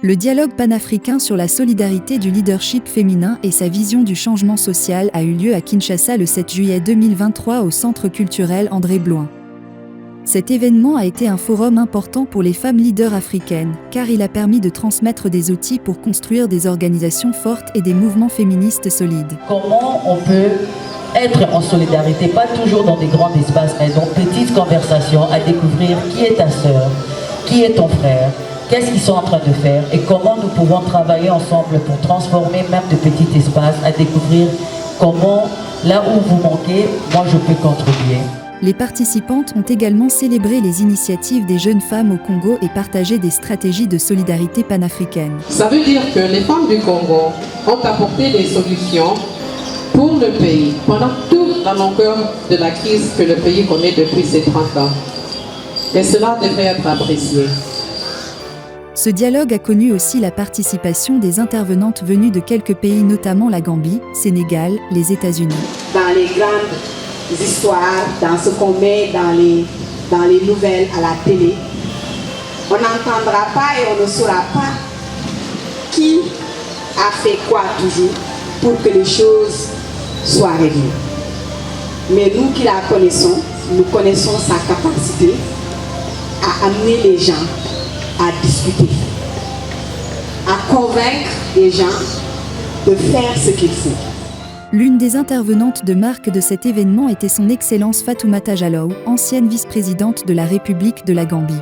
Le dialogue panafricain sur la solidarité du leadership féminin et sa vision du changement social a eu lieu à Kinshasa le 7 juillet 2023 au Centre culturel André Bloin. Cet événement a été un forum important pour les femmes leaders africaines, car il a permis de transmettre des outils pour construire des organisations fortes et des mouvements féministes solides. Comment on peut être en solidarité, pas toujours dans des grands espaces, mais dans petites conversations, à découvrir qui est ta sœur, qui est ton frère, qu'est-ce qu'ils sont en train de faire et comment nous pouvons travailler ensemble pour transformer même de petits espaces, à découvrir comment, là où vous manquez, moi je peux contribuer. Les participantes ont également célébré les initiatives des jeunes femmes au Congo et partagé des stratégies de solidarité panafricaine. Ça veut dire que les femmes du Congo ont apporté des solutions pour le pays pendant toute la longueur de la crise que le pays connaît depuis ces 30 ans. Et cela devrait être apprécié. Ce dialogue a connu aussi la participation des intervenantes venues de quelques pays, notamment la Gambie, Sénégal, les États-Unis. Dans les grandes histoires, dans ce qu'on met dans les nouvelles à la télé, on n'entendra pas et on ne saura pas qui a fait quoi toujours pour que les choses soient réglées. Mais nous qui la connaissons, nous connaissons sa capacité à amener les gens à discuter, à convaincre les gens de faire ce qu'il faut. L'une des intervenantes de marque de cet événement était son Excellence Fatoumata Jallow, ancienne vice-présidente de la République de la Gambie.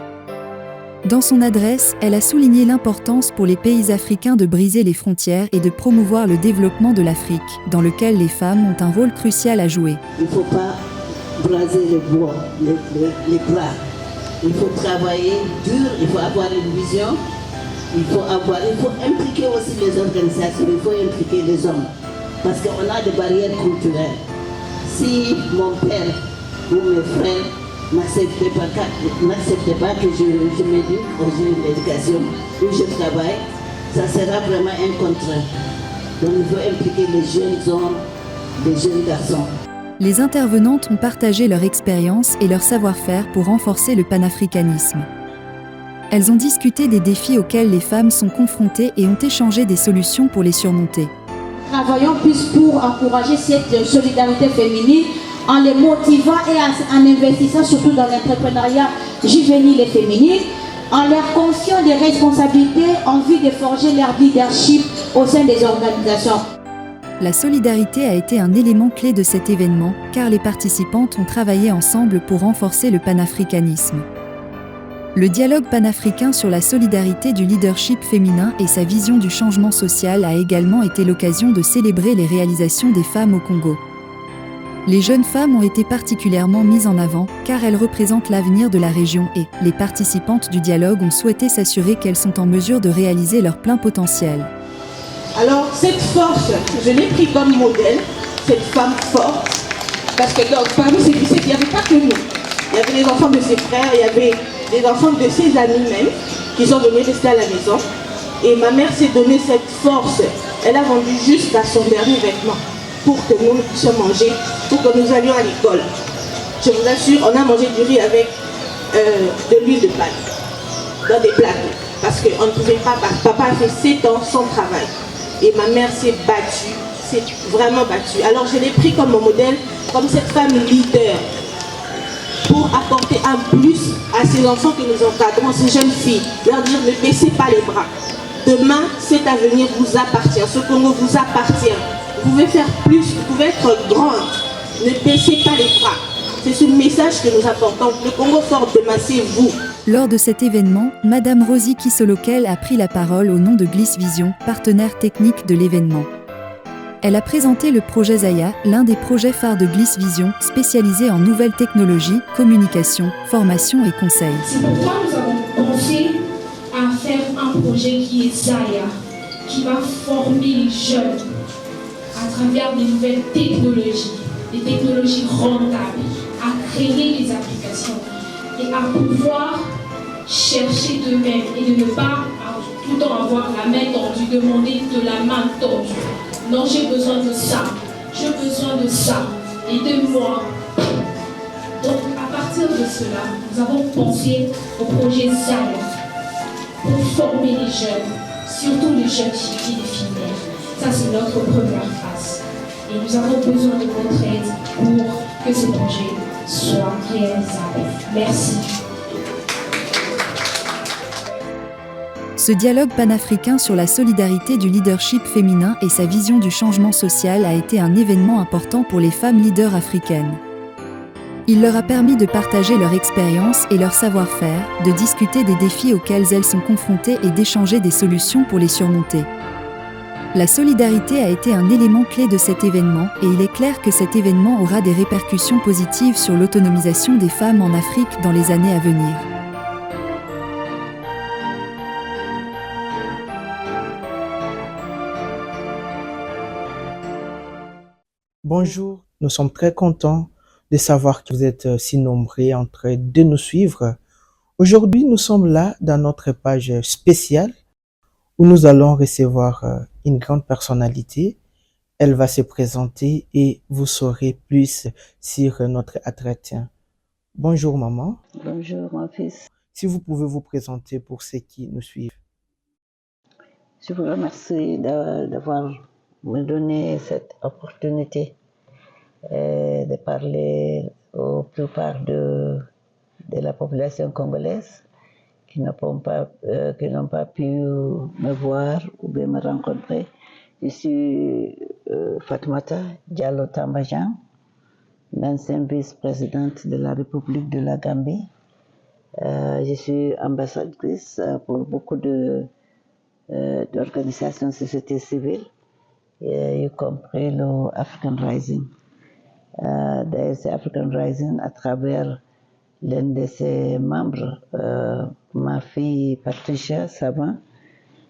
Dans son adresse, elle a souligné l'importance pour les pays africains de briser les frontières et de promouvoir le développement de l'Afrique, dans lequel les femmes ont un rôle crucial à jouer. Il ne faut pas braser les bois, les bras. Il faut travailler dur, il faut avoir une vision, il faut impliquer aussi les organisations, il faut impliquer les hommes. Parce qu'on a des barrières culturelles. Si mon père ou mes frères n'acceptaient pas que je m'éduque, ou j'ai une éducation, où je travaille, ça sera vraiment un contraire. Donc il faut impliquer les jeunes hommes, les jeunes garçons. Les intervenantes ont partagé leur expérience et leur savoir-faire pour renforcer le panafricanisme. Elles ont discuté des défis auxquels les femmes sont confrontées et ont échangé des solutions pour les surmonter. Travaillons plus pour encourager cette solidarité féminine en les motivant et en investissant surtout dans l'entrepreneuriat juvénile et féminin, en leur confiant des responsabilités en vue de forger leur leadership au sein des organisations. La solidarité a été un élément clé de cet événement, car les participantes ont travaillé ensemble pour renforcer le panafricanisme. Le dialogue panafricain sur la solidarité du leadership féminin et sa vision du changement social a également été l'occasion de célébrer les réalisations des femmes au Congo. Les jeunes femmes ont été particulièrement mises en avant, car elles représentent l'avenir de la région et les participantes du dialogue ont souhaité s'assurer qu'elles sont en mesure de réaliser leur plein potentiel. Alors cette force, je l'ai pris comme modèle, cette femme forte, parce que parmi ces 17, il n'y avait pas que nous. Il y avait les enfants de ses frères, il y avait les enfants de ses amis même, qui sont venus rester à la maison. Et ma mère s'est donné cette force. Elle a vendu jusqu'à son dernier vêtement pour que nous puissions manger, pour que nous allions à l'école. Je vous assure, on a mangé du riz avec de l'huile de palme, dans des plateaux. Parce qu'on ne pouvait pas, papa a fait 7 ans sans travail. Et ma mère s'est battue, s'est vraiment battue. Alors je l'ai pris comme mon modèle, comme cette femme leader, pour apporter un plus à ces enfants que nous encadrons, ces jeunes filles. Leur dire ne baissez pas les bras. Demain, cet avenir vous appartient, ce Congo vous appartient. Vous pouvez faire plus, vous pouvez être grande. Ne baissez pas les bras. C'est ce message que nous apportons. Le Congo fort demain, c'est vous. Lors de cet événement, Madame Rosie Kisolokel a pris la parole au nom de Gliss Vision, partenaire technique de l'événement. Elle a présenté le projet Zaya, l'un des projets phares de Gliss Vision, spécialisé en nouvelles technologies, communication, formation et conseils. C'est pourquoi nous avons pensé à faire un projet qui est Zaya, qui va former les jeunes à travers des nouvelles technologies, des technologies rentables, à créer des applications et à pouvoir chercher d'eux-mêmes et de ne pas tout le temps avoir la main tendue, demander de la main tendue. Non, j'ai besoin de ça, j'ai besoin de ça, aidez-moi. Donc à partir de cela, nous avons pensé au projet Zaya pour former les jeunes surtout les jeunes filles et les filles mères. Ça, c'est notre première phase. Et nous avons besoin de votre aide pour que ces projets soient réalisables. Merci. Ce dialogue panafricain sur la solidarité du leadership féminin et sa vision du changement social a été un événement important pour les femmes leaders africaines. Il leur a permis de partager leur expérience et leur savoir-faire, de discuter des défis auxquels elles sont confrontées et d'échanger des solutions pour les surmonter. La solidarité a été un élément clé de cet événement et il est clair que cet événement aura des répercussions positives sur l'autonomisation des femmes en Afrique dans les années à venir. Bonjour, nous sommes très contents de savoir que vous êtes si nombreux en train de nous suivre. Aujourd'hui, nous sommes là dans notre page spéciale où nous allons recevoir une grande personnalité. Elle va se présenter et vous saurez plus sur notre entretien. Bonjour maman. Bonjour mon fils. Si vous pouvez vous présenter pour ceux qui nous suivent. Je vous remercie d'avoir me donné cette opportunité de parler aux plupart de la population congolaise qui n'ont pas pu me voir ou bien me rencontrer. Je suis Fatoumata Diallo Tambajan, l'ancienne vice-présidente de la République de la Gambie. Je suis ambassadrice pour beaucoup d'organisations de société civile, y compris le African Rising. D'ailleurs, c'est African Rising à travers l'un de ses membres, ma fille Patricia Savant,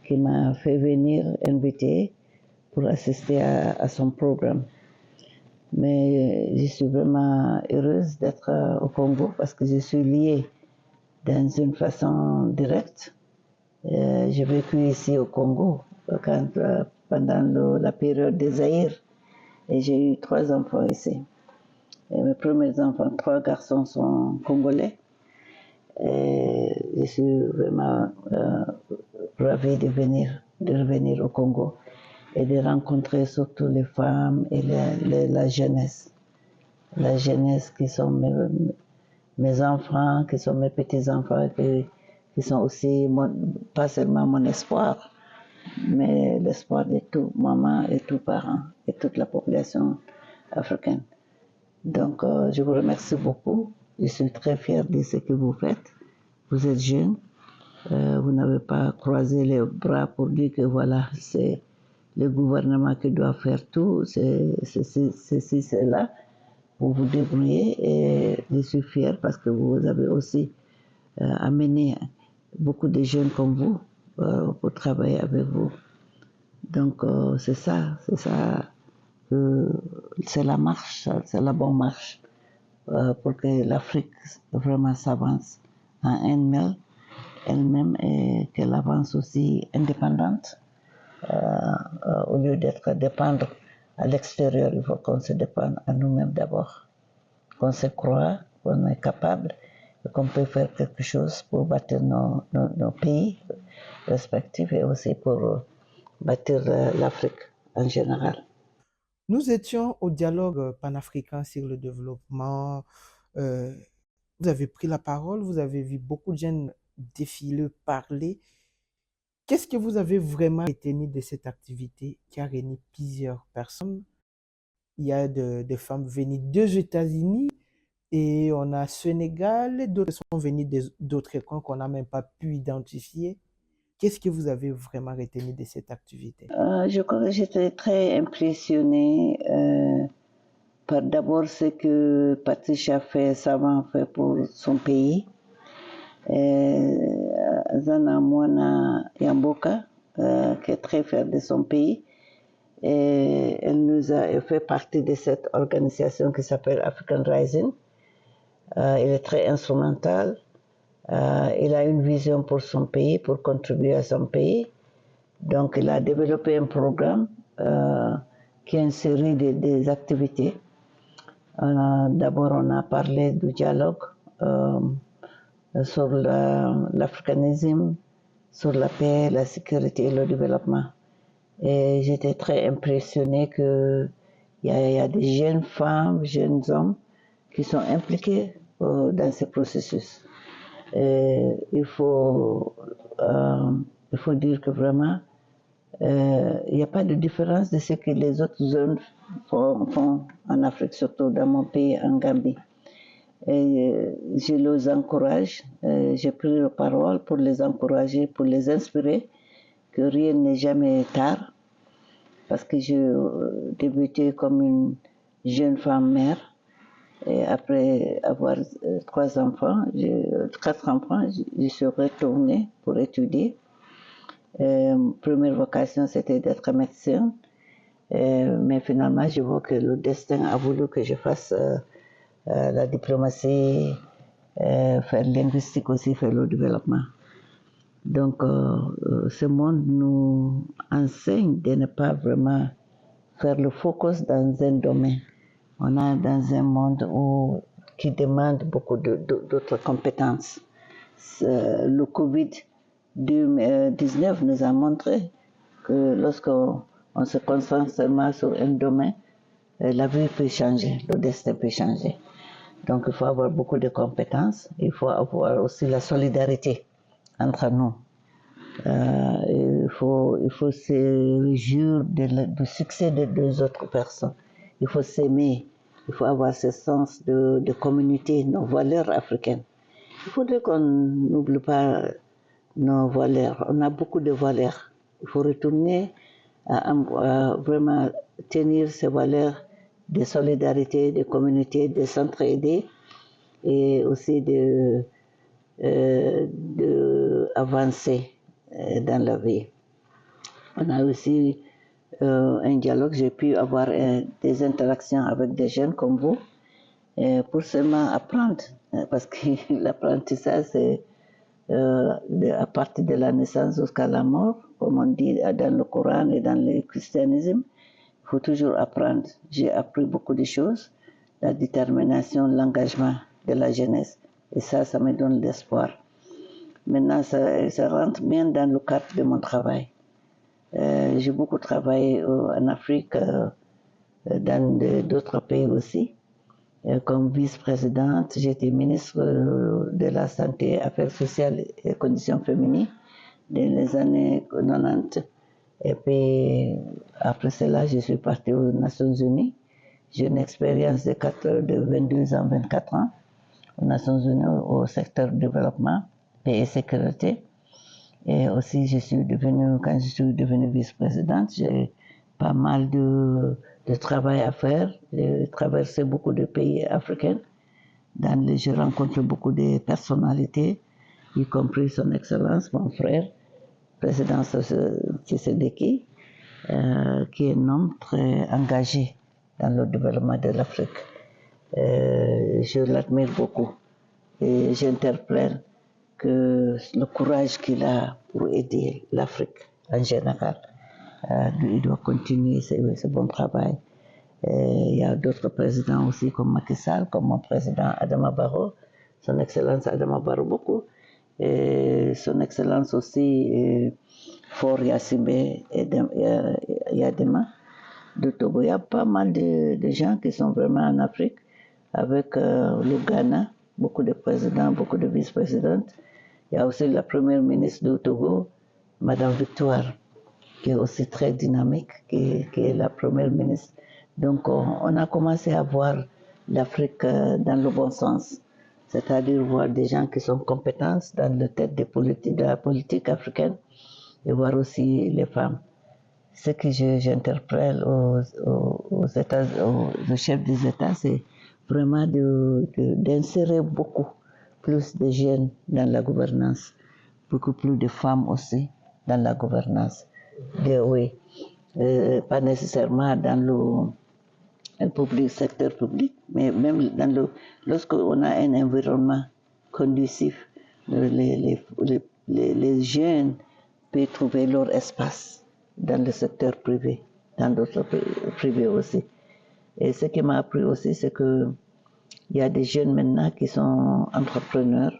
qui m'a fait venir inviter pour assister à son programme. Mais je suis vraiment heureuse d'être au Congo parce que je suis liée d'une une façon directe. J'ai vécu ici au Congo pendant la période des Zaïre et j'ai eu 3 enfants ici. Et mes premiers enfants, 3 garçons sont congolais. Et je suis vraiment ravie de revenir au Congo et de rencontrer surtout les femmes et la jeunesse. La jeunesse qui sont mes enfants, qui sont mes petits-enfants, qui sont aussi pas seulement mon espoir, mais l'espoir de tout maman et tout parent et toute la population africaine. Donc, je vous remercie beaucoup. Je suis très fière de ce que vous faites. Vous êtes jeune. Vous n'avez pas croisé les bras pour dire que voilà, c'est le gouvernement qui doit faire tout. C'est là. Vous vous débrouillez et je suis fière parce que vous avez aussi amené beaucoup de jeunes comme vous pour travailler avec vous. Donc, c'est ça. C'est la marche, c'est la bonne marche pour que l'Afrique vraiment s'avance en elle-même et qu'elle avance aussi indépendante au lieu d'être dépendre à l'extérieur. Il faut qu'on se dépende à nous-mêmes d'abord, qu'on se croit, qu'on est capable et qu'on peut faire quelque chose pour bâtir nos pays respectifs et aussi pour bâtir l'Afrique en général. Nous étions au dialogue panafricain sur le développement. Vous avez pris la parole, vous avez vu beaucoup de jeunes défiler, parler. Qu'est-ce que vous avez vraiment retenu de cette activité qui a réuni plusieurs personnes? Il y a des femmes venues des États-Unis et on a Sénégal, d'autres sont venus d'autres coins qu'on n'a même pas pu identifier. Qu'est-ce que vous avez vraiment retenu de cette activité? Je crois que j'étais très impressionnée par d'abord ce que Patricia Savant fait pour son pays. Zana Mwana Yamboka, qui est très fière de son pays. Et elle fait partie de cette organisation qui s'appelle African Rising. Elle est très instrumentale. Il a une vision pour son pays, pour contribuer à son pays. Donc, il a développé un programme qui est une série des activités. D'abord, on a parlé du dialogue sur l'africanisme, sur la paix, la sécurité et le développement. Et j'étais très impressionnée qu'il y a des jeunes femmes, jeunes hommes qui sont impliqués dans ce processus. Et il faut dire que vraiment, il n'y a pas de différence de ce que les autres zones font en Afrique, surtout dans mon pays, en Gambie. Et je les encourage, j'ai pris la parole pour les encourager, pour les inspirer, que rien n'est jamais tard, parce que j'ai débuté comme une jeune femme mère, et après avoir 4 enfants, je suis retournée pour étudier. Première vocation, c'était d'être médecin, mais finalement, je vois que le destin a voulu que je fasse la diplomatie, faire linguistique aussi, faire le développement. Donc, ce monde nous enseigne de ne pas vraiment faire le focus dans un domaine. On est dans un monde qui demande beaucoup d'autres compétences. Le Covid-19 nous a montré que lorsqu'on se concentre seulement sur un domaine, la vie peut changer, le destin peut changer. Donc il faut avoir beaucoup de compétences, il faut avoir aussi la solidarité entre nous. Il faut se réjouir du succès de deux autres personnes. Il faut s'aimer, il faut avoir ce sens de communauté, nos valeurs africaines. Il faudrait qu'on n'oublie pas nos valeurs. On a beaucoup de valeurs. Il faut retourner à vraiment tenir ces valeurs de solidarité, de communauté, de s'entraider et aussi de avancer dans la vie. On a aussi un dialogue, j'ai pu avoir des interactions avec des jeunes comme vous pour seulement apprendre, parce que l'apprentissage c'est à partir de la naissance jusqu'à la mort, comme on dit dans le Coran et dans le christianisme. Il faut toujours apprendre. J'ai appris beaucoup de choses, la détermination, l'engagement de la jeunesse. Et ça me donne l'espoir. Maintenant, ça rentre bien dans le cadre de mon travail. J'ai beaucoup travaillé en Afrique, dans d'autres pays aussi. Comme vice-présidente, j'étais ministre de la Santé, Affaires sociales et conditions féminines dans les années 90. Et puis, après cela, je suis partie aux Nations Unies. J'ai une expérience de 22 ans, 24 ans aux Nations Unies au secteur développement, paix et sécurité. Et aussi, quand je suis devenue vice-présidente, j'ai pas mal de travail à faire. J'ai traversé beaucoup de pays africains. J'ai rencontré beaucoup de personnalités, y compris son Excellence, mon frère, président Tshisekedi, qui est un homme très engagé dans le développement de l'Afrique. Je l'admire beaucoup et j'interpelle que le courage qu'il a pour aider l'Afrique en général. Il doit continuer ce bon travail. Il y a d'autres présidents aussi comme Macky Sall, comme mon président Adama Barrow, son Excellence Adama Barrow beaucoup, et son Excellence aussi Faure Gnassingbé et Yadema de Togo. Il y a pas mal de gens qui sont vraiment en Afrique, avec le Ghana, beaucoup de présidents, beaucoup de vice-présidentes. Il y a aussi la première ministre du Togo, Madame Victoire, qui est aussi très dynamique, qui est la première ministre. Donc on a commencé à voir l'Afrique dans le bon sens, c'est-à-dire voir des gens qui sont compétents dans la tête de la politique africaine et voir aussi les femmes. Ce que j'interpelle aux chefs des États, c'est vraiment d'insérer beaucoup plus de jeunes dans la gouvernance, beaucoup plus de femmes aussi dans la gouvernance. Oui, pas nécessairement dans le secteur public, mais même lorsqu'on a un environnement conducif, les jeunes peuvent trouver leur espace dans le secteur privé, dans d'autres privés aussi. Et ce qui m'a appris aussi, c'est qu'il y a des jeunes maintenant qui sont entrepreneurs,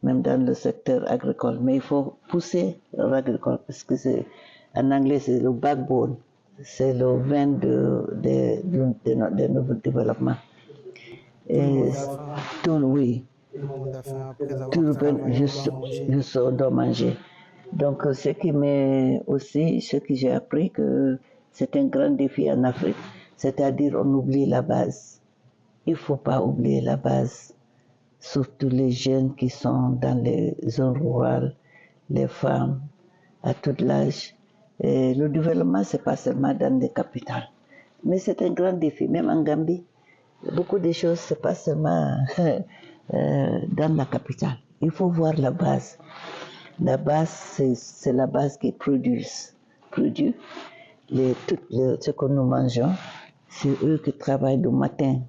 même dans le secteur agricole. Mais il faut pousser l'agricole parce que en anglais, c'est le backbone, c'est le vein de notre développement. Et oui. Tout le monde a faim après avoir Tout le monde, travaillé, on doit manger. juste on doit manger. Donc, ce que j'ai appris, que c'est un grand défi en Afrique, c'est-à-dire on oublie la base. Il ne faut pas oublier la base, surtout les jeunes qui sont dans les zones rurales, les femmes à tout l'âge. Et le développement, ce n'est pas seulement dans les capitales, mais c'est un grand défi, même en Gambie. Beaucoup de choses, ce n'est pas seulement dans la capitale. Il faut voir la base. La base, c'est la base qui produit ce que nous mangeons. C'est eux qui travaillent du matin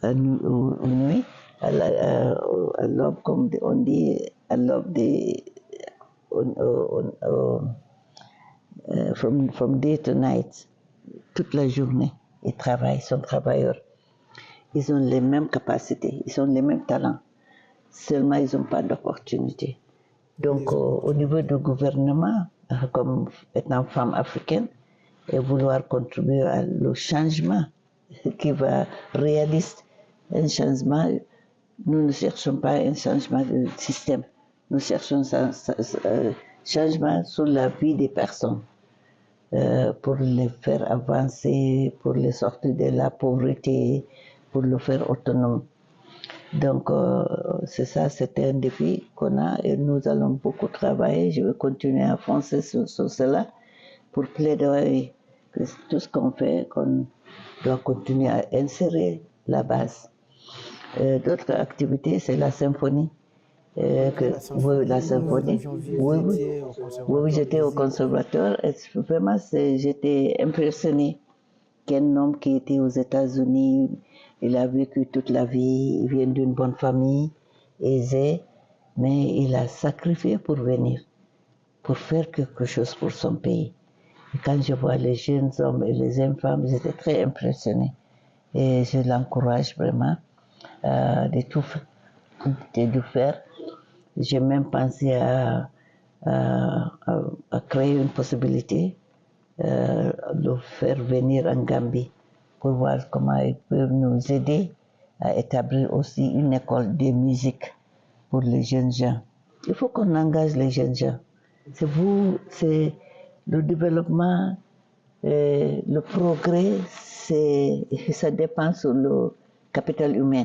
à nuit, à l'aube, comme on dit, à l'aube from day to night, toute la journée. Ils travaillent, ils sont travailleurs. Ils ont les mêmes capacités, ils ont les mêmes talents. Seulement, ils n'ont pas d'opportunité. Donc, au niveau du gouvernement, comme étant femme africaine, et vouloir contribuer à le changement qui va réaliste, un changement, nous ne cherchons pas un changement de système, nous cherchons un changement sur la vie des personnes, pour les faire avancer, pour les sortir de la pauvreté, pour le faire autonome. Donc, c'est ça, c'était un défi qu'on a et nous allons beaucoup travailler. Je vais continuer à foncer sur cela pour plaider que tout ce qu'on fait, qu'on doit continuer à insérer la base. D'autres activités, c'est la symphonie. La symphonie. Oui, j'étais au conservatoire et vraiment, j'étais impressionnée qu'un homme qui était aux États-Unis, il a vécu toute la vie, il vient d'une bonne famille, aisée, mais il a sacrifié pour venir, pour faire quelque chose pour son pays. Et quand je vois les jeunes hommes et les jeunes femmes, j'étais très impressionnée. Et je l'encourage vraiment de tout faire. J'ai même pensé à créer une possibilité de faire venir en Gambie pour voir comment ils peuvent nous aider à établir aussi une école de musique pour les jeunes gens. Il faut qu'on engage les jeunes gens. C'est le développement, le progrès, ça dépend sur le capital humain.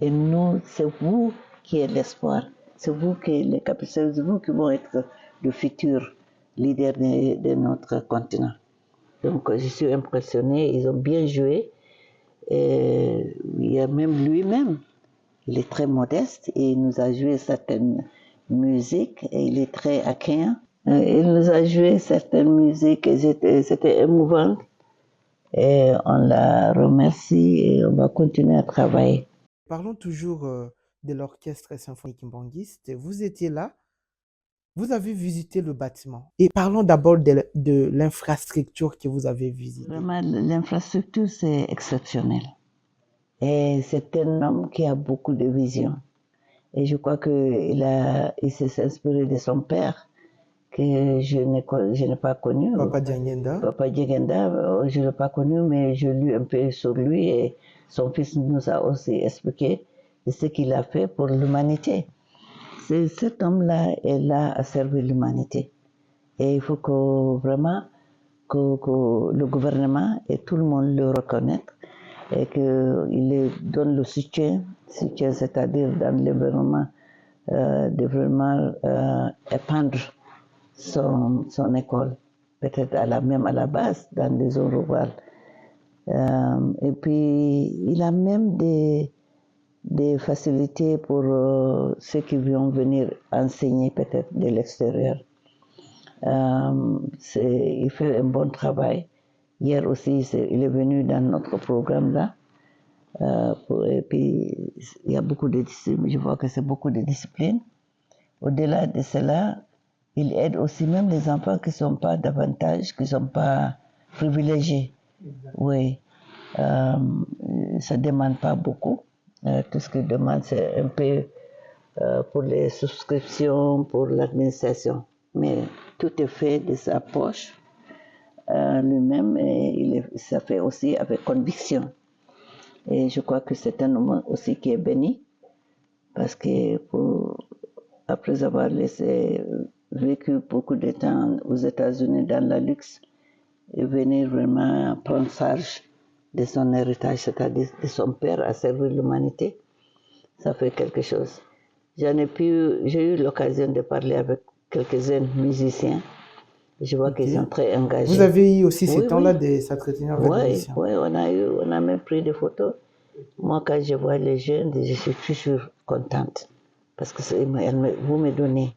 Et nous, c'est vous qui êtes l'espoir. C'est vous qui vont être le futur leader de notre continent. Donc, je suis impressionnée, ils ont bien joué. Et il y a même lui-même, il est très modeste et il nous a joué certaines musiques et il est très accueillant. Il nous a joué certaines musiques et c'était émouvant. Et on la remercie et on va continuer à travailler. Parlons toujours de l'orchestre symphonique kimbangiste. Vous étiez là, vous avez visité le bâtiment. Et parlons d'abord de l'infrastructure que vous avez visitée. Vraiment, l'infrastructure, c'est exceptionnel. Et c'est un homme qui a beaucoup de vision. Et je crois qu'il s'est inspiré de son père, que je n'ai pas connu. Papa Diangenda. Papa Diangenda, je ne l'ai pas connu, mais je lis un peu sur lui et son fils nous a aussi expliqué ce qu'il a fait pour l'humanité. Cet homme-là est là à servir l'humanité. Et il faut que vraiment que le gouvernement et tout le monde le reconnaissent et qu'il donne le soutien, c'est-à-dire dans l'environnement, de vraiment épandre son école, peut-être même à la base, dans les zones rurales. Et puis, il a même des facilités pour ceux qui vont venir enseigner peut-être de l'extérieur. Il fait un bon travail. Hier aussi, il est venu dans notre programme là. Et puis, il y a beaucoup de disciplines. Je vois que c'est beaucoup de disciplines. Au-delà de cela, il aide aussi même les enfants qui ne sont pas davantage, qui ne sont pas privilégiés. Oui. Ça ne demande pas beaucoup. Tout ce qu'il demande, c'est un peu pour les souscriptions, pour l'administration. Mais tout est fait de sa poche lui-même et ça fait aussi avec conviction. Et je crois que c'est un homme aussi qui est béni parce que après avoir vécu beaucoup de temps aux États-Unis dans la luxe, et venir vraiment prendre charge de son héritage, c'est-à-dire de son père à servir l'humanité, ça fait quelque chose. J'ai eu l'occasion de parler avec quelques-uns musiciens. Je vois qu'ils sont très engagés. Vous avez eu aussi ces temps-là de s'entretenir avec les musiciens? Oui, on a même pris des photos. Moi, quand je vois les jeunes, je suis toujours contente parce que vous me donnez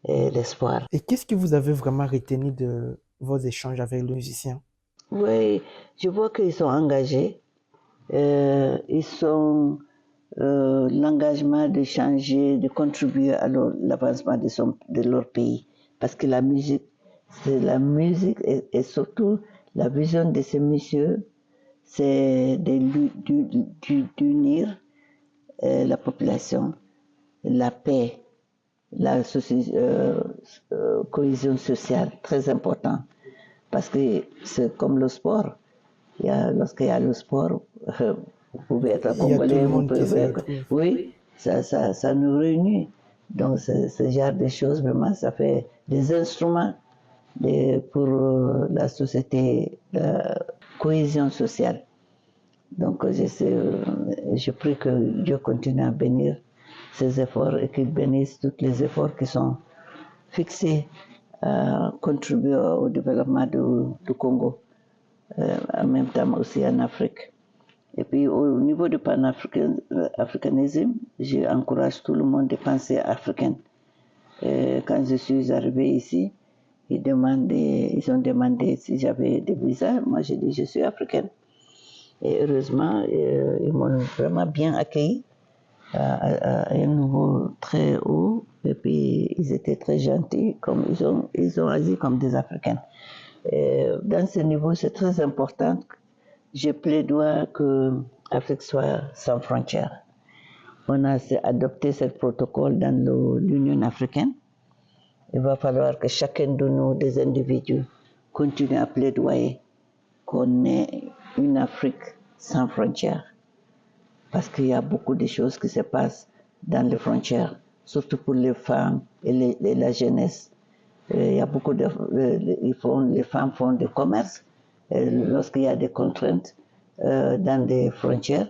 l'espoir. Et qu'est-ce que vous avez vraiment retenu de vos échanges avec les musiciens? Oui, je vois qu'ils sont engagés. Ils sont l'engagement de changer, de contribuer à l'avancement de leur pays. Parce que la musique, et surtout la vision de ces messieurs, c'est d'unir la population, la paix, la cohésion sociale, très important. Parce que c'est comme le sport. Lorsqu'il y a le sport, vous pouvez être congolais, vous pouvez être... Oui, ça nous réunit. Donc, ce genre de choses, vraiment, ça fait des instruments pour la société, la cohésion sociale. Donc, je prie que Dieu continue à bénir ces efforts et qu'il bénisse tous les efforts qui sont fixés à contribuer au développement du Congo, en même temps aussi en Afrique. Et puis au niveau du panafricanisme, j'encourage tout le monde à penser africain. Quand je suis arrivée ici, ils ont demandé si j'avais des visas. Moi, j'ai dit je suis africaine. Et heureusement, ils m'ont vraiment bien accueilli à un niveau très haut. Et puis, ils étaient très gentils, comme ils ont agi comme des Africains. Et dans ce niveau, c'est très important. Je plaidoie que l'Afrique soit sans frontières. On a adopté ce protocole dans l'Union africaine. Il va falloir que chacun de nous, des individus, continue à plaidoyer qu'on ait une Afrique sans frontières. Parce qu'il y a beaucoup de choses qui se passent dans les frontières, surtout pour les femmes et la jeunesse. Il y a beaucoup les femmes font du commerce. Lorsqu'il y a des contraintes dans des frontières,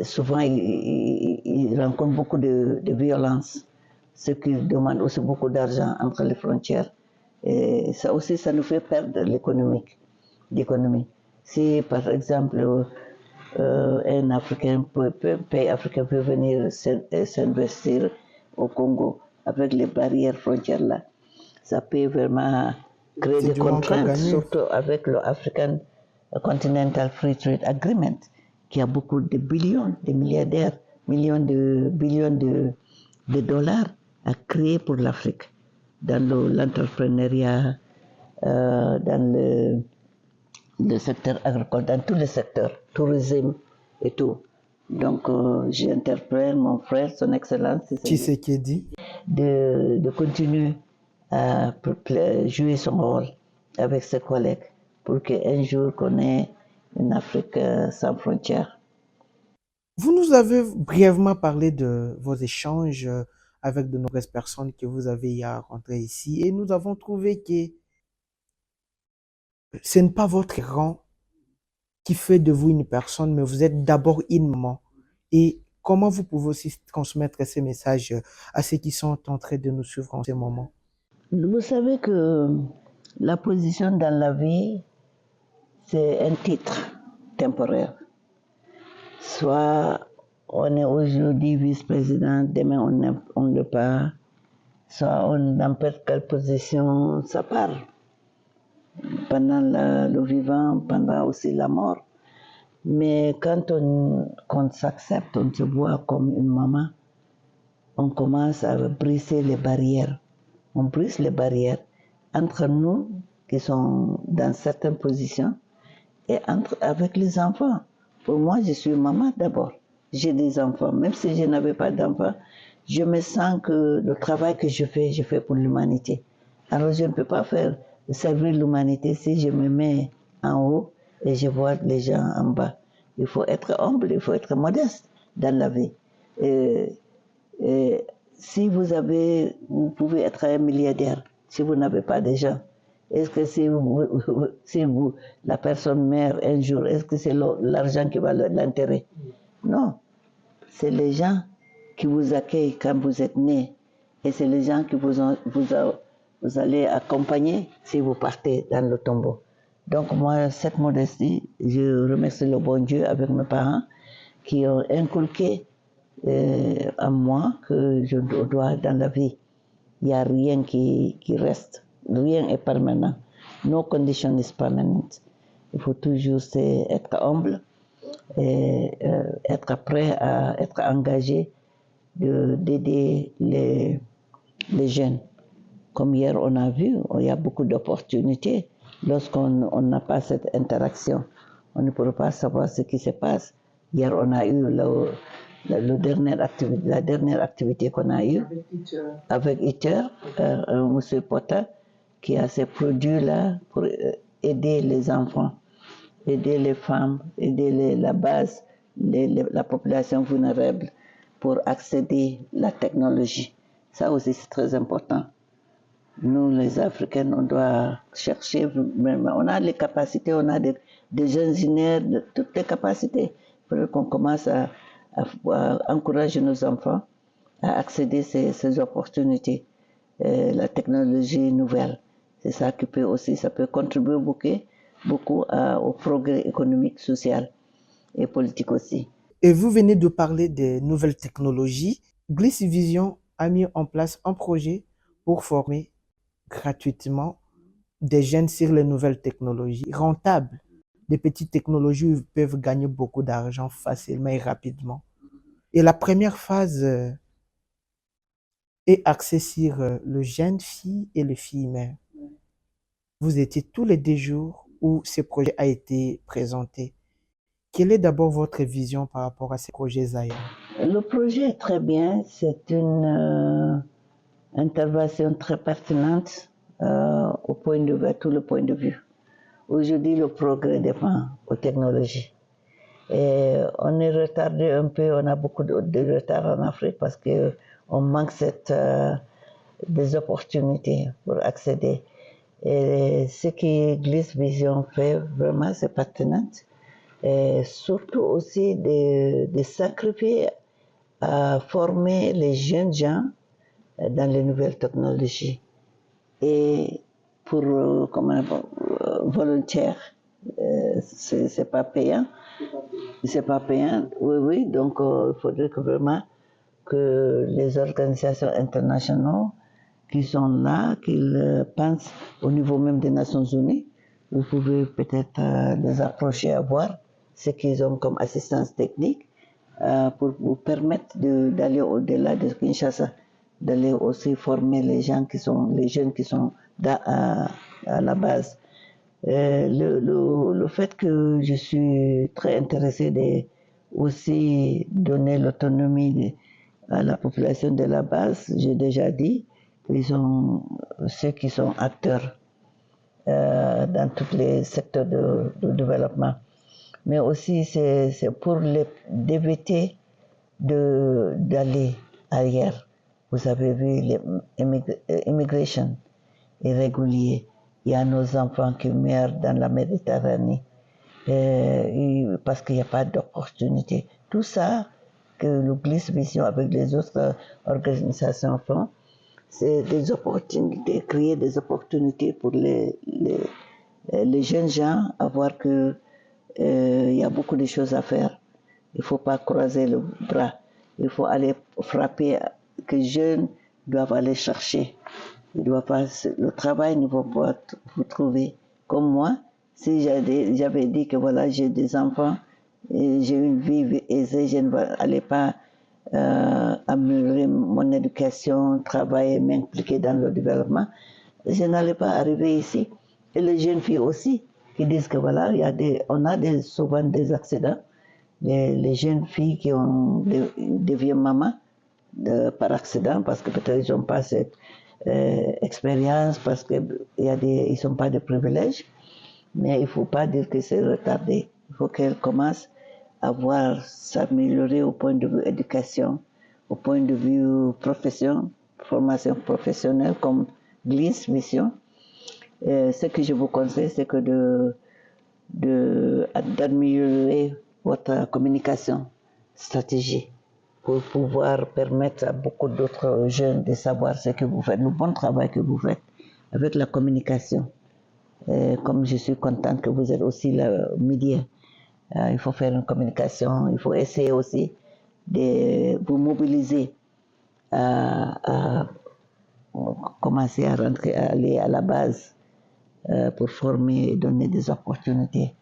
souvent ils rencontrent beaucoup de violence, ce qui demande aussi beaucoup d'argent entre les frontières. Et ça aussi, ça nous fait perdre l'économie. Si par exemple un pays africain peut venir s'investir au Congo avec les barrières frontières là, ça peut vraiment créer des contraintes, surtout avec le African Continental Free Trade Agreement, qui a beaucoup de billions, de milliardaires, billions de dollars à créer pour l'Afrique, dans l'entrepreneuriat, dans le secteur agricole, dans tous les secteurs, tourisme et tout. Donc, j'interpelle mon frère, son Excellence, Tshisekedi, de continuer à jouer son rôle avec ses collègues pour qu'un jour qu'on ait une Afrique sans frontières. Vous nous avez brièvement parlé de vos échanges avec de nombreuses personnes que vous avez rencontrées ici et nous avons trouvé que ce n'est pas votre rang qui fait de vous une personne, mais vous êtes d'abord une maman. Et comment vous pouvez aussi transmettre ces messages à ceux qui sont en train de nous suivre en ce moment? Vous savez que la position dans la vie, c'est un titre temporaire. Soit on est aujourd'hui vice-président, demain on ne l'est pas. Soit on n'importe quelle position, ça part. Pendant le vivant, pendant aussi la mort. Mais quand on s'accepte, on se voit comme une maman, on commence à briser les barrières. On brise les barrières entre nous qui sont dans certaines positions et avec les enfants. Pour moi, je suis maman d'abord. J'ai des enfants. Même si je n'avais pas d'enfants, je me sens que le travail que je fais pour l'humanité. Alors je ne peux pas servir l'humanité si je me mets en haut et je vois les gens en bas. Il faut être humble, il faut être modeste dans la vie. Et si vous pouvez être un milliardaire, si vous n'avez pas de gens, est-ce que si la personne meurt un jour, est-ce que c'est l'argent qui va l'enterrer? Non, c'est les gens qui vous accueillent quand vous êtes né, et c'est les gens que vous allez accompagner si vous partez dans le tombeau. Donc moi, cette modestie, je remercie le bon Dieu avec mes parents qui ont inculqué à moi que je dois dans la vie. Il n'y a rien qui reste, rien est permanent. No condition is permanent. Il faut toujours être humble et être prêt à être engagé d'aider les jeunes. Comme hier on a vu, il y a beaucoup d'opportunités. Lorsqu'on n'a pas cette interaction, on ne pourra pas savoir ce qui se passe. Hier on a eu la dernière activité qu'on a eue avec ITER, M. Potta, qui a ces produits-là pour aider les enfants, aider les femmes, aider la base, la population vulnérable pour accéder à la technologie. Ça aussi, c'est très important. Nous, les Africains, on doit chercher, on a les capacités, on a des ingénieurs, toutes les capacités. Il faudrait qu'on commence à encourager nos enfants à accéder à ces opportunités, la technologie nouvelle. C'est ça qui ça peut contribuer beaucoup au progrès économique, social et politique aussi. Et vous venez de parler des nouvelles technologies. Gliss Vision a mis en place un projet pour former gratuitement des jeunes sur les nouvelles technologies rentables. Des petites technologies peuvent gagner beaucoup d'argent facilement et rapidement. Et la première phase est axée sur le jeune fille et le fille-mère. Vous étiez tous les 2 jours où ce projet a été présenté. Quelle est d'abord votre vision par rapport à ce projet Zaya? Le projet est très bien. C'est une intervention très pertinente à tout le point de vue. Aujourd'hui, le progrès dépend aux technologies. Et on est retardé un peu, on a beaucoup de retard en Afrique parce qu'on manque des opportunités pour accéder. Et ce que Gliss Vision fait, vraiment, c'est pertinent. Et surtout aussi de sacrifier à former les jeunes gens dans les nouvelles technologies. Et pour volontaire, c'est pas payant. C'est pas payant, oui. Donc, il faudrait vraiment que les organisations internationales qui sont là, qu'ils pensent au niveau même des Nations Unies. Vous pouvez peut-être les approcher à voir ce qu'ils ont comme assistance technique pour vous permettre d'aller au-delà de Kinshasa, d'aller aussi former les jeunes qui sont à la base. Le fait que je suis très intéressée de aussi donner l'autonomie à la population de la base, j'ai déjà dit, ils sont ceux qui sont acteurs dans tous les secteurs de développement. Mais aussi, c'est pour les d'éviter d'aller ailleurs. Vous avez vu l'immigration irrégulière. Il y a nos enfants qui meurent dans la Méditerranée parce qu'il n'y a pas d'opportunité. Tout ça que le Gliss Vision avec les autres organisations font, c'est des opportunités, créer des opportunités pour les jeunes gens à voir que il y a beaucoup de choses à faire. Il ne faut pas croiser le bras. Il faut aller frapper, que les jeunes doivent aller chercher. Le travail ne va pas vous trouver. Comme moi, si j'avais dit que voilà, j'ai des enfants, et j'ai une vie aisée, je n'allais pas améliorer mon éducation, travailler, m'impliquer dans le développement, je n'allais pas arriver ici. Et les jeunes filles aussi, qui disent que voilà, on a souvent des accidents. Les jeunes filles qui deviennent maman, par accident, parce que peut-être ils n'ont pas cette expérience, parce qu'ils ne sont pas de privilèges. Mais il ne faut pas dire que c'est retardé. Il faut qu'elle commence à s'améliorer au point de vue éducation, au point de vue formation professionnelle comme GLIS Mission. Ce que je vous conseille, c'est que d'améliorer votre communication stratégie pour pouvoir permettre à beaucoup d'autres jeunes de savoir ce que vous faites, le bon travail que vous faites avec la communication. Comme je suis contente que vous êtes aussi le média, il faut faire une communication, il faut essayer aussi de vous mobiliser à commencer à aller à la base pour former et donner des opportunités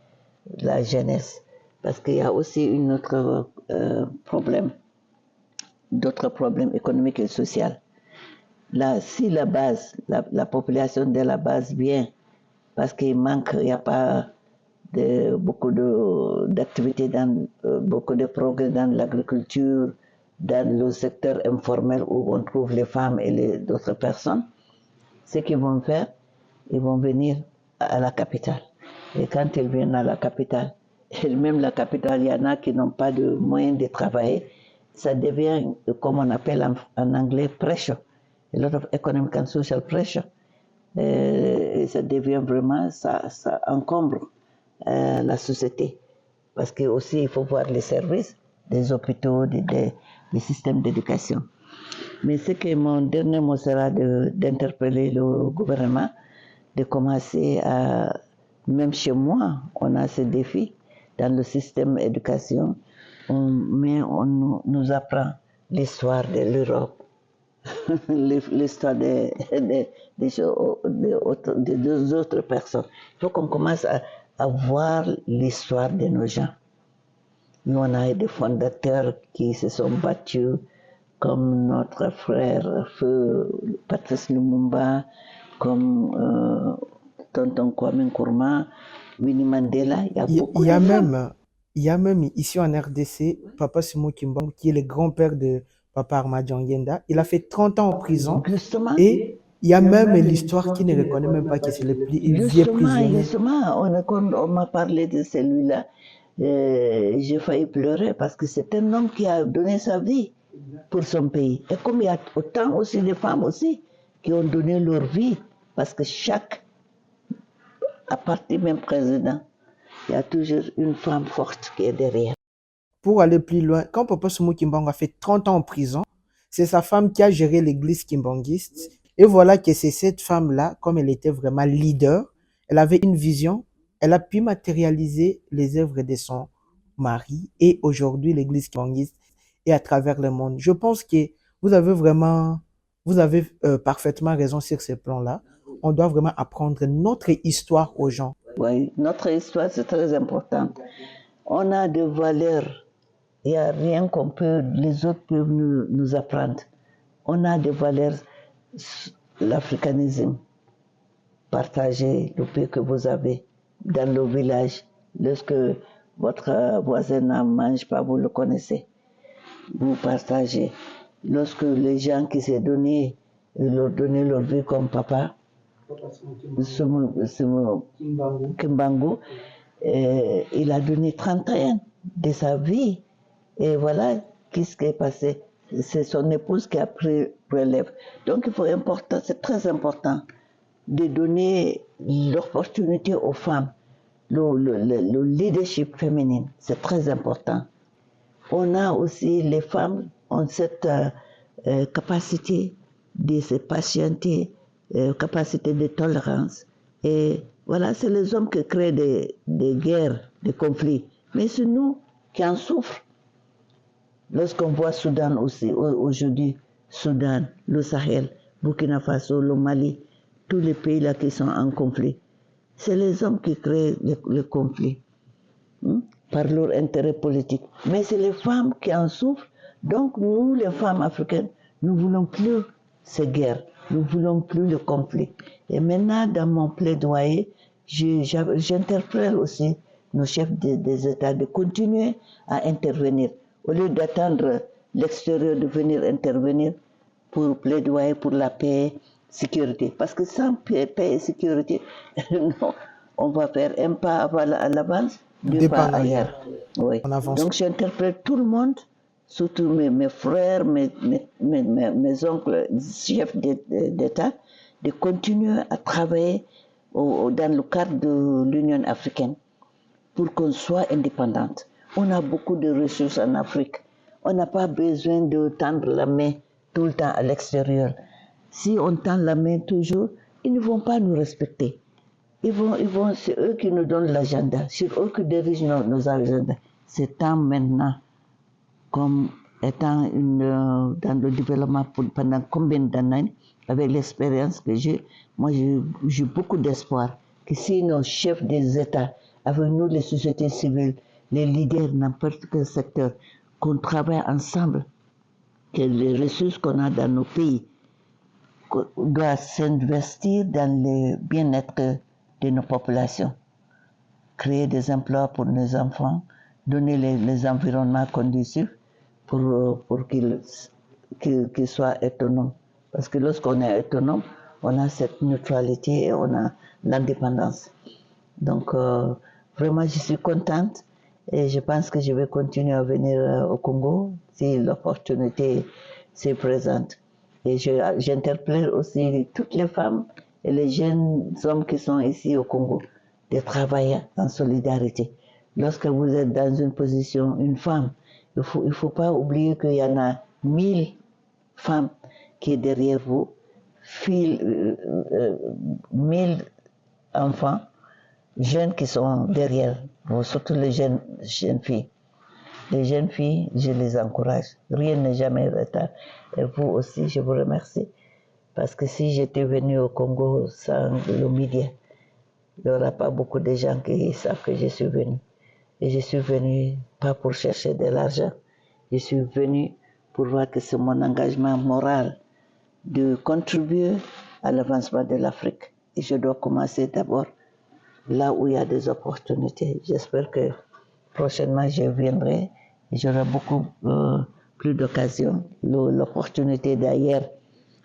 à la jeunesse. Parce qu'il y a aussi d'autres problèmes économiques et sociaux. Là, si la base, la population de la base vient, parce qu'il n'y a pas beaucoup d'activités, beaucoup de progrès dans l'agriculture, dans le secteur informel où on trouve les femmes et d'autres personnes, ce qu'ils vont faire, ils vont venir à la capitale. Et quand ils viennent à la capitale, et même la capitale, il y en a qui n'ont pas de moyens de travailler, ça devient, comme on appelle en anglais, pressure, a lot of economic and social pressure. Et ça devient vraiment, ça encombre la société. Parce que aussi, il faut voir les services des hôpitaux, des systèmes d'éducation. Mais ce que mon dernier mot sera d'interpeller le gouvernement, de commencer à, même chez moi, on a ce défi dans le système d'éducation, mais on nous apprend l'histoire de l'Europe, l'histoire des autres personnes. Il faut qu'on commence à voir l'histoire de nos gens. Nous, on a des fondateurs qui se sont battus, comme notre frère Feu Patrice Lumumba, comme Tonton Kwame Nkrumah, Winnie Mandela. Il y a même ici en RDC, Papa Sémou Kimbangu, qui est le grand-père de Papa Armadian Yenda. Il a fait 30 ans en prison. Justement. Et il y a même l'histoire qui ne reconnaît même pas que c'est le vieux prisonnier. Justement, on m'a parlé de celui-là. J'ai failli pleurer parce que c'est un homme qui a donné sa vie pour son pays. Et comme il y a autant aussi de femmes aussi qui ont donné leur vie, parce que à partir même président, il y a toujours une femme forte qui est derrière. Pour aller plus loin, quand Papa Sémou Kimbangu a fait 30 ans en prison, c'est sa femme qui a géré l'église kimbanguiste. Et voilà que c'est cette femme-là, comme elle était vraiment leader, elle avait une vision, elle a pu matérialiser les œuvres de son mari et aujourd'hui l'église kimbanguiste est à travers le monde. Je pense que vous avez parfaitement raison sur ce plan-là. On doit vraiment apprendre notre histoire aux gens. Oui, notre histoire, c'est très important. On a des valeurs. Il n'y a rien les autres peuvent nous apprendre. On a des valeurs, l'africanisme. Partagez le pays que vous avez dans le village. Lorsque votre voisin ne mange pas, vous le connaissez. Vous partagez. Lorsque les gens qui s'est donné leur vie comme papa, Kimbangu, il a donné 30 ans de sa vie. Et voilà qu'est-ce qui est passé. C'est son épouse qui a pris relève. Donc c'est très important de donner l'opportunité aux femmes. Le leadership féminin, c'est très important. On a aussi, les femmes ont cette capacité de se patienter, capacité de tolérance. Et voilà, c'est les hommes qui créent des guerres, des conflits. Mais c'est nous qui en souffrons. Lorsqu'on voit Soudan aussi, aujourd'hui, Soudan, le Sahel, Burkina Faso, le Mali, tous les pays là qui sont en conflit, c'est les hommes qui créent le conflit par leur intérêt politique. Mais c'est les femmes qui en souffrent. Donc nous, les femmes africaines, nous ne voulons plus ces guerres, nous ne voulons plus le conflit. Et maintenant, dans mon plaidoyer, j'interpelle aussi nos chefs des États de continuer à intervenir. Au lieu d'attendre l'extérieur de venir intervenir pour plaidoyer pour la paix, sécurité. Parce que sans paix et sécurité, non, on va faire un pas à l'avance, deux pas ailleurs. Oui. Donc j'interpelle tout le monde, surtout mes frères, mes oncles, chefs d'État, de continuer à travailler dans le cadre de l'Union africaine pour qu'on soit indépendante. On a beaucoup de ressources en Afrique. On n'a pas besoin de tendre la main tout le temps à l'extérieur. Si on tend la main toujours, ils ne vont pas nous respecter. C'est eux qui nous donnent l'agenda, c'est eux qui dirigent nos agendas. C'est temps maintenant, comme étant dans le développement pendant combien d'années, avec l'expérience que j'ai, moi j'ai beaucoup d'espoir que si nos chefs des États, avec nous les sociétés civiles, les leaders dans n'importe quel secteur, qu'on travaille ensemble, que les ressources qu'on a dans nos pays doivent s'investir dans le bien-être de nos populations, créer des emplois pour nos enfants, donner les environnements conducifs pour qu'ils soient autonomes. Parce que lorsqu'on est autonome, on a cette neutralité et on a l'indépendance. Donc, vraiment, je suis contente et je pense que je vais continuer à venir au Congo si l'opportunité se présente. Et j'interpelle aussi toutes les femmes et les jeunes hommes qui sont ici au Congo de travailler en solidarité. Lorsque vous êtes dans une position, une femme, il faut pas oublier qu'il y en a 1000 femmes qui est derrière vous, 1000 enfants, jeunes qui sont derrière vous, surtout les jeunes filles. Les jeunes filles, je les encourage. Rien n'est jamais retard. Et vous aussi, je vous remercie. Parce que si j'étais venue au Congo sans le média, il n'y aura pas beaucoup de gens qui savent que je suis venue. Et je suis venue pas pour chercher de l'argent. Je suis venue pour voir que c'est mon engagement moral de contribuer à l'avancement de l'Afrique. Et je dois commencer d'abord là où il y a des opportunités. J'espère que prochainement je viendrai et j'aurai beaucoup plus d'occasions, l'opportunité d'ailleurs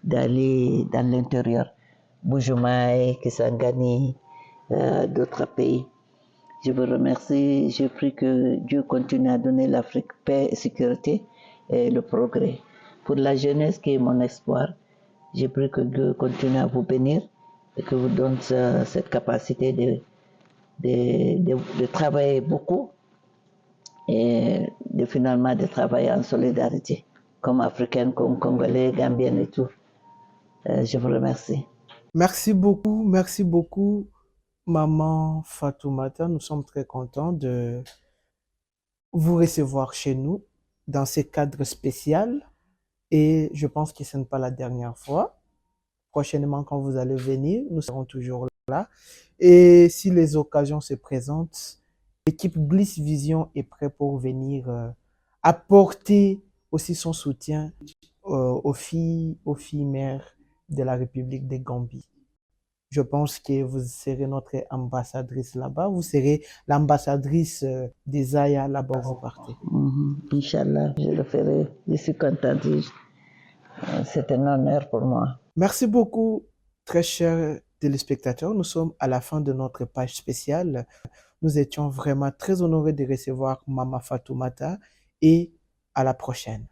d'aller dans l'intérieur, Bujumaï, Kisangani, d'autres pays. Je vous remercie, je prie que Dieu continue à donner l'Afrique paix et sécurité et le progrès. Pour la jeunesse qui est mon espoir, je prie que Dieu continue à vous bénir et que vous donne cette capacité de travailler beaucoup et finalement de travailler en solidarité, comme Africains, comme Congolais, Gambiens et tout. Je vous remercie. Merci beaucoup, Maman Fatoumata. Nous sommes très contents de vous recevoir chez nous dans ce cadre spécial et je pense que ce n'est pas la dernière fois. Prochainement, quand vous allez venir, nous serons toujours là. Et si les occasions se présentent, l'équipe Bliss Vision est prête pour venir apporter aussi son soutien aux filles mères de la République de Gambie. Je pense que vous serez notre ambassadrice là-bas. Vous serez l'ambassadrice des Zaya là-bas où vous partez. Inch'Allah, je le ferai. Je suis contente. C'est un honneur pour moi. Merci beaucoup, très chers téléspectateurs. Nous sommes à la fin de notre page spéciale. Nous étions vraiment très honorés de recevoir Maman Fatoumata et à la prochaine.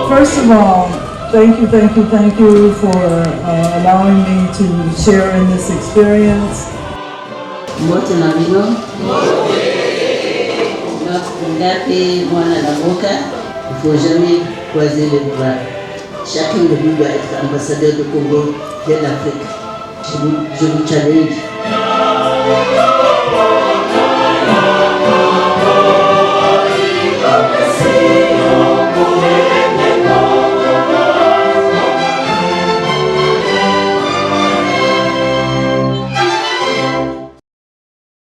First of all, thank you for allowing me to share in this experience. Mbote na bino. Ngapi mwana na boka. Il ne faut jamais croiser les bras. Chacun de nous doit être ambassadeur du Congo de l'Afrique. Je vous challenge.